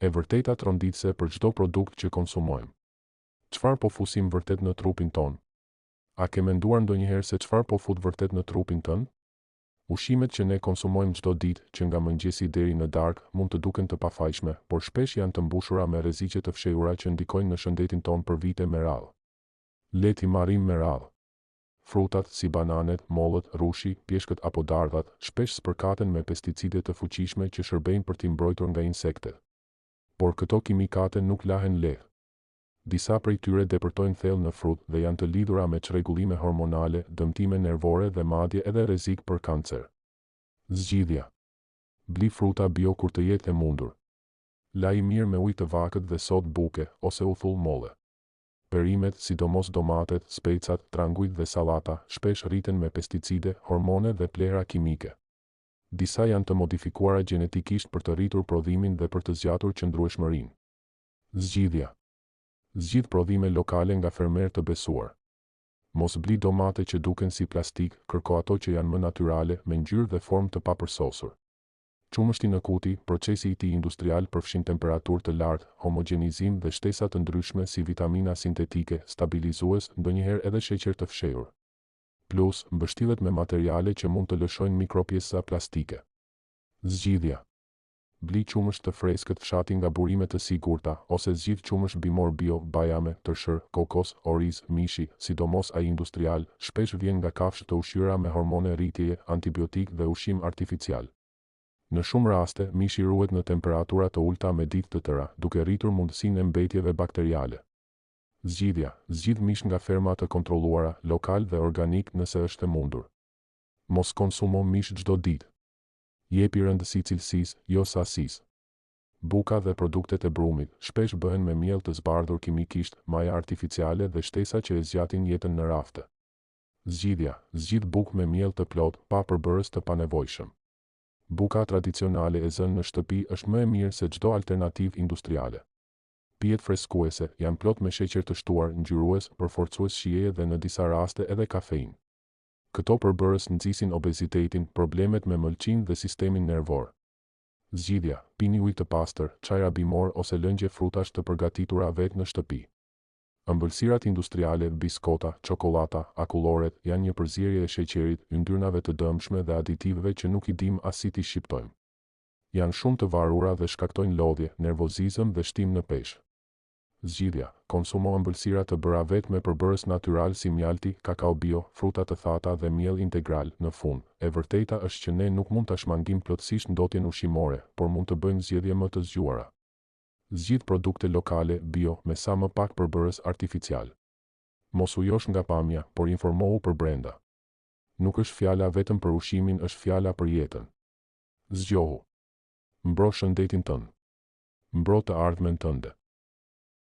E vërteta tronditëse për çdo produkt që konsumojmë. Çfarë po fusim vërtet në trupin ton? A ke menduar ndonjëherë se çfarë po fut vërtet në trupin tënd? Ushqimet që ne konsumojmë çdo ditë, që nga mëngjesi deri në darkë, mund të duken të pafajshme, por shpesh janë të mbushura me rreziqe të fshehura që ndikojnë në shëndetin ton për vite me radhë. Le t'i marrim me radhë. Frutat si bananet, mollët, rushi, pjeshkët apo dardhat, shpesh spërkaten me pesticide të fuqishme që shërbejnë për t'i mbrojtur nga insektet. Por këto kimikate nuk lahen lehtë. Disa prej tyre depërtojnë thellë në frut dhe janë të lidhura me çrregullime hormonale, dëmtime nervore dhe madje edhe rrezik për kancer. Zgjidhja. Bli fruta bio kur të jetë e mundur. Laj mirë me ujë të vakët dhe sodë buke ose uthull molle. Perimet, sidomos domatet, specat, trangujt dhe sallata, shpesh rriten me pesticide, hormone dhe plehra kimike. Disa janë të modifikuara gjenetikisht për të rritur prodhimin dhe për të zgjatur qëndrueshmërinë. Zgjidhja. Zgjidh prodhime lokale nga fermerë të besuar. Mos bli domate që duken si plastik, kërko ato që janë më natyrale, me ngjyrë dhe formë të papërsosur. Qumështi në kuti, procesi i tij industrial përfshin temperaturë të lartë, homogenizim dhe shtesa të ndryshme si vitamina sintetike, stabilizues, ndonjëherë edhe sheqer të fshehur. Plus, mbështillet me materiale që mund të lëshojnë mikropjesa plastike. Zgjidhja. Bli qumësht të freskët fshati nga burime të sigurta, ose zgjidh qumësht bimor bio, bajame, tërshër, kokos, oriz, mishi, sidomos ai industrial, shpesh vjen nga kafshë të ushqyera me hormone rritjeje, antibiotik dhe ushqim artificial. Në shumë raste, mishi ruhet në temperatura të ulta me ditë të tëra, duke rritur mundësinë e mbetjeve bakteriale. Zgjidhja. Zgjidh mish nga ferma të kontrolluara, lokal dhe organik nëse është e mundur. Mos konsumo mish çdo ditë. Jepi rëndësi cilësisë, jo sasisë. Buka dhe produktet e brumit shpesh bëhen me miell të zbardhur kimikisht, maja artificiale dhe shtesa që e zgjatin jetën në rafte. Zgjidhja. Zgjidh bukë me miell të plot, pa përbërës të panevojshëm. Buka tradicionale e zënë në shtëpi është më e mirë se çdo alternativë industriale. Pijet freskuese janë plot me sheqer të shtuar, ngjyrues, përforcues shijeje dhe në disa raste edhe kafeinë. Këto përbërës nxisin obezitetin, problemet me mëlçinë dhe sistemin nervor. Zgjidhja. Pini ujë të pastër, çajra bimor ose lëngje frutash të përgatitura vetë në shtëpi. Ëmbëlsirat industriale, biskota, çokolata, akulloret janë një përzierje e sheqerit, yndyrnave të dëmshme dhe aditiveve që nuk i dim as si t'i shqiptojmë. Janë shumë të varura dhe shkaktojnë lodhje, nervozizëm dhe shtim në peshë. Zgjidhja. Konsumo ëmbëlsira të bëra vetë me përbërës natyral si mjalti, kakao bio, fruta të thata dhe miell integral. Në fund, e vërteta është që ne nuk mund ta shmangim plotësisht ndotjen ushqimore, por mund të bëjmë zgjedhje më të zgjuara. Zgjidh produkte lokale, bio, me sa më pak përbërës artificial. Mos u josh nga pamja, por informohu për brenda. Nuk është fjala vetëm për ushqimin, është fjala për jetën. Zgjohu. Mbro shëndetin tënd. Mbro të ardhmen tënde.